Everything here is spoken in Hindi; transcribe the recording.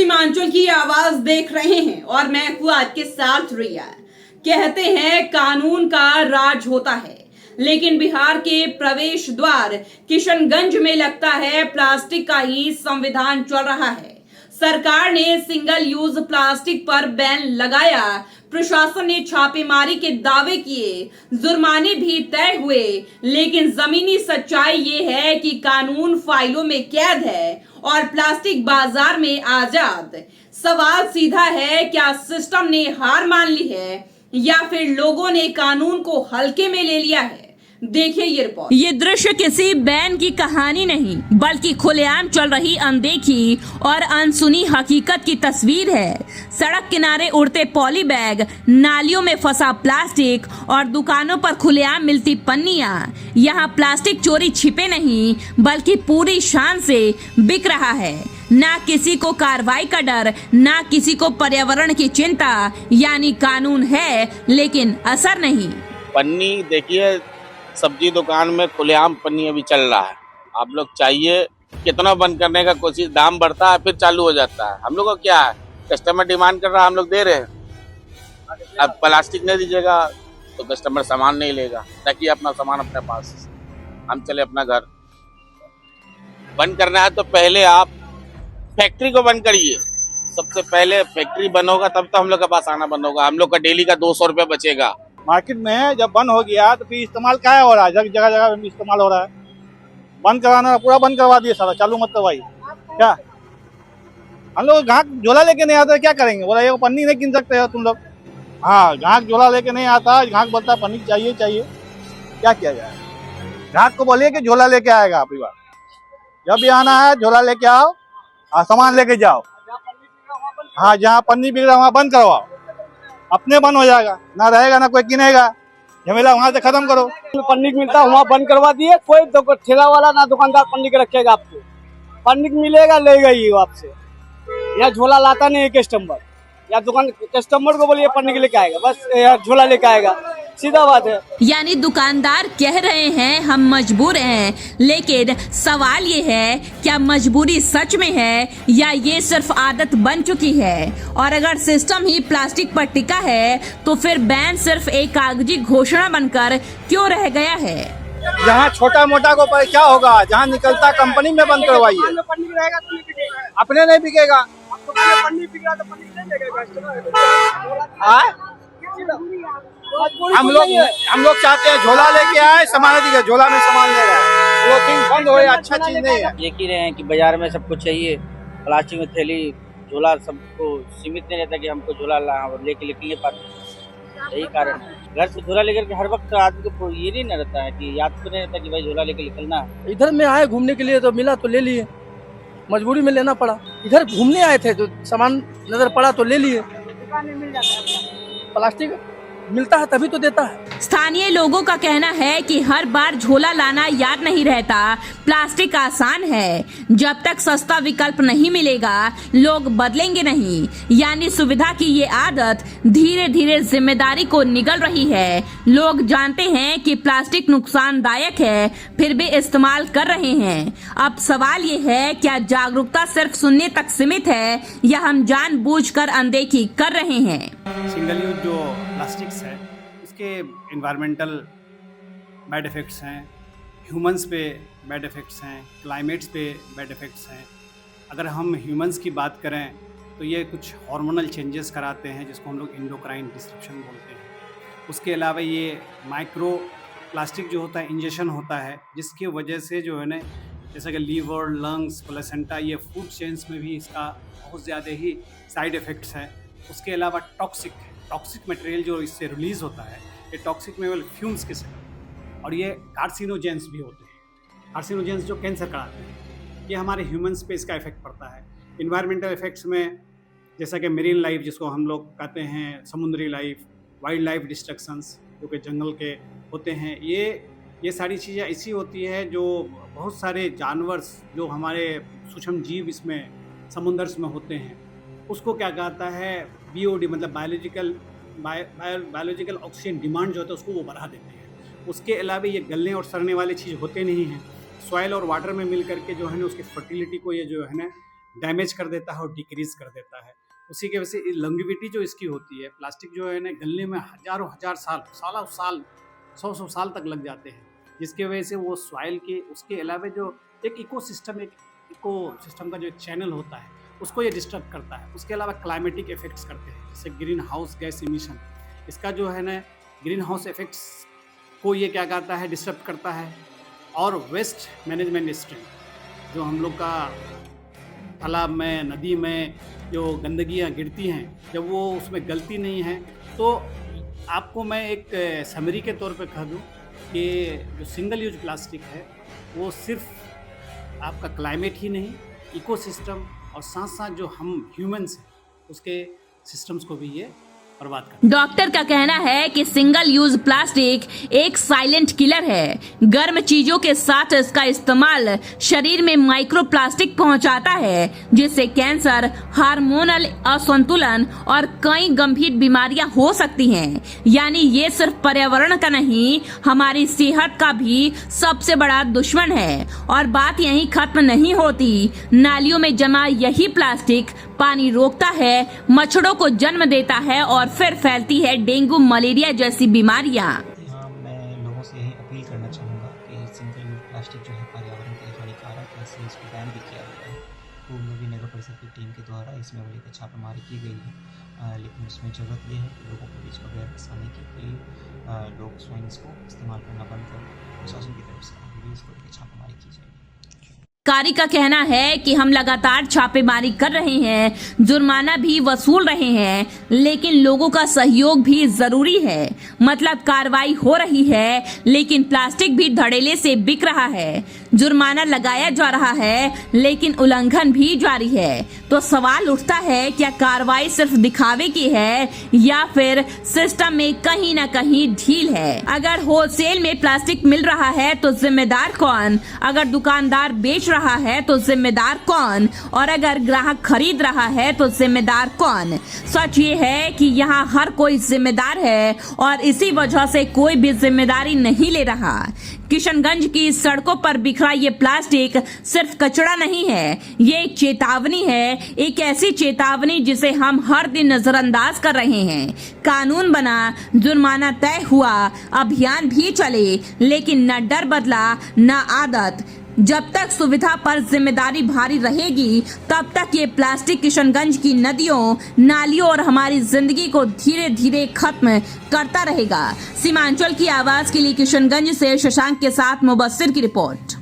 सीमांचल की आवाज देख रहे हैं और मैं हूं आपके साथ रिया। कहते हैं कानून का राज होता है, लेकिन बिहार के प्रवेश द्वार किशनगंज में लगता है प्लास्टिक का ही संविधान चल रहा है। सरकार ने सिंगल यूज प्लास्टिक पर बैन लगाया, प्रशासन ने छापेमारी के दावे किए, जुर्माने भी तय हुए, लेकिन जमीनी सच्चाई ये है कि कानून फाइलों में कैद है और प्लास्टिक बाजार में आजाद। सवाल सीधा है, क्या सिस्टम ने हार मान ली है या फिर लोगों ने कानून को हल्के में ले लिया है? देखिए ये रिपोर्ट। ये दृश्य किसी बैन की कहानी नहीं, बल्कि खुलेआम चल रही अनदेखी और अनसुनी हकीकत की तस्वीर है। सड़क किनारे उड़ते पॉली बैग, नालियों में फंसा प्लास्टिक और दुकानों पर खुलेआम मिलती पन्नियां। यहाँ प्लास्टिक चोरी छिपे नहीं, बल्कि पूरी शान से बिक रहा है। ना किसी को कार्रवाई का डर, ना किसी को पर्यावरण की चिंता। यानी कानून है लेकिन असर नहीं। पन्नी देखिए, सब्जी दुकान में खुलेआम पन्नी अभी चल रहा है। आप लोग चाहिए कितना बंद करने का कोशिश, दाम बढ़ता है फिर चालू हो जाता है। हम लोग को क्या है, कस्टमर डिमांड कर रहा है, हम लोग दे रहे हैं। अब प्लास्टिक नहीं दीजिएगा तो कस्टमर सामान नहीं लेगा। रखिए अपना सामान अपने पास, हम चले अपना घर। बंद करना है तो पहले आप फैक्ट्री को बंद करिए। सबसे पहले फैक्ट्री बंद होगा तब तो हम लोग के पास आना बंद होगा। हम लोग का डेली का 200 रुपया बचेगा। मार्केट में जब बंद हो गया तो फिर इस्तेमाल क्या हो रहा है, जगह जगह में इस्तेमाल हो रहा है। बंद कराना, पूरा बंद करवा दिए सारा, चालू मत करवाई। क्या हम लोग ग्राहक झोला लेके नहीं आता, क्या करेंगे? बोला ये पन्नी नहीं किन सकते हो तुम लोग। हाँ, ग्राहक झोला लेके नहीं आता, ग्राहक बोलता पन्नी चाहिए चाहिए, क्या किया जाए? ग्राहक को बोलिए कि झोला लेके आएगा आपकी बार। जब भी आना है झोला लेके आओ, सामान लेके जाओ। हाँ, जहाँ पन्नी बिक रहा वहाँ बंद करवाओ, अपने बंद हो जाएगा, ना रहेगा ना कोई किनेगा। झमेला वहाँ से खत्म करो। पन्नी मिलता है वहाँ बंद करवा दिए। कोई तो ठेला वाला ना दुकानदार पन्नी के रखेगा। आपको पन्नी मिलेगा, लेगा ही आपसे। यहाँ झोला लाता नहीं है कस्टमर, या दुकान कस्टमर को बोलिए पन्नी के लेके आएगा, बस झोला लेके आएगा, सीधा बात है। यानी दुकानदार कह रहे हैं हम मजबूर हैं, लेकिन सवाल ये है क्या मजबूरी सच में है या ये सिर्फ आदत बन चुकी है? और अगर सिस्टम ही प्लास्टिक पर टिका है तो फिर बैन सिर्फ एक कागजी घोषणा बनकर क्यों रह गया है? जहाँ छोटा मोटा को पर क्या होगा, जहाँ निकलता कंपनी में बंद करवाइए। अपने नहीं बिकेगा। हम लोग चाहते हैं झोला लेके आए, सामान दिखे, झोला में सामान ले रहा है, वो चीज बंद हो, अच्छा चीज नहीं है। ये कह रहे हैं कि बाजार में सबको चाहिए प्लास्टिक में थैली, झोला सबको सीमित नहीं रहता कि हमको झोला लेके निकल पाते। यही कारण है। घर से झोला लेकर के हर वक्त आदमी को ये नहीं रहता है कि याद तो नहीं रहता कि भाई झोला लेके निकलना है। इधर में आए घूमने के लिए तो मिला तो ले लिए, मजबूरी में लेना पड़ा। इधर घूमने आए थे तो सामान नजर पड़ा तो ले लिए। प्लास्टिक मिलता है तभी तो देता है। स्थानीय लोगों का कहना है कि हर बार झोला लाना याद नहीं रहता। प्लास्टिक आसान है, जब तक सस्ता विकल्प नहीं मिलेगा लोग बदलेंगे नहीं। यानी सुविधा की ये आदत धीरे धीरे जिम्मेदारी को निगल रही है। लोग जानते हैं कि प्लास्टिक नुकसानदायक है, फिर भी इस्तेमाल कर रहे हैं। अब सवाल ये है, क्या जागरूकता सिर्फ सुनने तक सीमित है या हम जानबूझकर अनदेखी कर रहे हैं? सिंगल यूज जो प्लास्टिक्स है उसके एनवायरमेंटल बैड इफ़ेक्ट्स हैं, ह्यूमंस पे बैड इफ़ेक्ट्स हैं, क्लाइमेट्स पे बैड इफ़ेक्ट्स हैं। अगर हम ह्यूमंस की बात करें तो ये कुछ हार्मोनल चेंजेस कराते हैं जिसको हम लोग एंडोक्राइन डिसरप्शन बोलते हैं। उसके अलावा ये माइक्रो प्लास्टिक जो होता है इंजेक्शन होता है, जिसकी वजह से जो है ना, जैसा कि लीवर, लंग्स, प्लेसेंटा, ये फूड चेन्स में भी इसका बहुत ज़्यादा ही साइड इफ़ेक्ट्स हैं। उसके अलावा टॉक्सिक मटेरियल जो इससे रिलीज़ होता है, ये टॉक्सिक में फ्यूम्स के साथ, और ये कार्सिनोजेंस भी होते हैं। कार्सिनोजेंस जो कैंसर कराते हैं, ये हमारे ह्यूमंस पे इसका इफेक्ट पड़ता है। इन्वायरमेंटल इफेक्ट्स में जैसा कि मेरीन लाइफ जिसको हम लोग कहते हैं, समुद्री लाइफ, वाइल्ड लाइफ डिस्ट्रक्शंस जो कि जंगल के होते हैं, ये सारी चीज़ें ऐसी होती है जो बहुत सारे जानवर जो हमारे सूक्ष्म जीव इसमें समुंदर में होते हैं, उसको क्या कहता है, BOD मतलब बायोलॉजिकल ऑक्सीजन डिमांड जो होता है उसको वो बढ़ा देते हैं। उसके अलावा ये गलने और सड़ने वाली चीज़ होते नहीं हैं। सॉइल और वाटर में मिल करके जो है ना उसकी फर्टिलिटी को ये जो है ना डैमेज कर देता है और डिक्रीज कर देता है। उसी की वजह से लॉन्गेविटी जो इसकी होती है, प्लास्टिक जो है ना गलने में हजारों हजार साल, सालों साल, 100 साल तक लग जाते हैं, जिसकी वजह से वो सॉइल के, उसके अलावा जो एक इकोसिस्टम का जो एक चैनल होता है उसको ये डिस्टर्ब करता है। उसके अलावा क्लाइमेटिक इफेक्ट्स करते हैं, जैसे ग्रीन हाउस गैस इमिशन, इसका जो है ना ग्रीन हाउस इफेक्ट्स को ये क्या करता है, डिस्टर्ब करता है। और वेस्ट मैनेजमेंट सिस्टम, जो हम लोग का तालाब में, नदी में जो गंदगियाँ गिरती हैं, जब वो उसमें गलती नहीं है, तो आपको मैं एक समरी के तौर पे कह दूँ कि जो सिंगल यूज प्लास्टिक है वो सिर्फ आपका क्लाइमेट ही नहीं, इकोसिस्टम और साथ साथ जो हम ह्यूमंस हैं उसके सिस्टम्स को भी ये बर्बाद करता है। डॉक्टर का कहना है कि सिंगल यूज प्लास्टिक एक साइलेंट किलर है। गर्म चीजों के साथ इसका इस्तेमाल शरीर में माइक्रो प्लास्टिक पहुंचाता है, जिससे कैंसर, हार्मोनल असंतुलन और कई गंभीर बीमारियां हो सकती हैं। यानी ये सिर्फ पर्यावरण का नहीं, हमारी सेहत का भी सबसे बड़ा दुश्मन है। और बात यहीं खत्म नहीं होती। नालियों में जमा यही प्लास्टिक पानी रोकता है, मच्छरों को जन्म देता है और फिर फैलती है डेंगू, मलेरिया जैसी बीमारियां। हाँ, मैं लोगों से यही अपील करना चाहूँगा कि सिंगल यूज प्लास्टिक जो है पर्यावरण के लिए हानिकारक है, इसलिए इसको बैन भी किया गया है। खूब नदी नगर परिषद की टीम के द्वारा इसमें बड़ी छापेमारी की गई है, लेकिन उसमें ज़रूरत ये है कि लोगों के बीच अवेयरनेस आने के लिए लोग स्वयं इसको इस्तेमाल करना बंद करें। प्रशासन की तरफ से आगे भी इसको लेकर छापेमारी की जाएगी। कारी का कहना है कि हम लगातार छापेमारी कर रहे हैं, जुर्माना भी वसूल रहे हैं, लेकिन लोगों का सहयोग भी जरूरी है। मतलब कार्रवाई हो रही है, लेकिन प्लास्टिक भी धड़ेले से बिक रहा है। जुर्माना लगाया जा रहा है, लेकिन उल्लंघन भी जारी है। तो सवाल उठता है, क्या कार्रवाई सिर्फ दिखावे की है या फिर सिस्टम में कहीं ना कहीं ढील है? अगर होलसेल में प्लास्टिक मिल रहा है तो जिम्मेदार कौन? अगर दुकानदार बेच रहा है तो जिम्मेदार कौन? और अगर ग्राहक खरीद रहा है तो जिम्मेदार कौन? सच ये है कि यहाँ हर कोई जिम्मेदार है और इसी वजह से कोई भी जिम्मेदारी नहीं ले रहा। किशनगंज की सड़कों पर बिखरा ये प्लास्टिक सिर्फ कचरा नहीं है, ये एक चेतावनी है, एक ऐसी चेतावनी जिसे हम हर दिन नजरअंदाज कर रहे हैं। कानून बना, जुर्माना तय हुआ, अभियान भी चले, लेकिन न डर बदला न आदत। जब तक सुविधा पर जिम्मेदारी भारी रहेगी, तब तक ये प्लास्टिक किशनगंज की नदियों, नालियों और हमारी जिंदगी को धीरे धीरे खत्म करता रहेगा। सीमांचल की आवाज के लिए किशनगंज से शशांक के साथ मुबस्सिर की रिपोर्ट।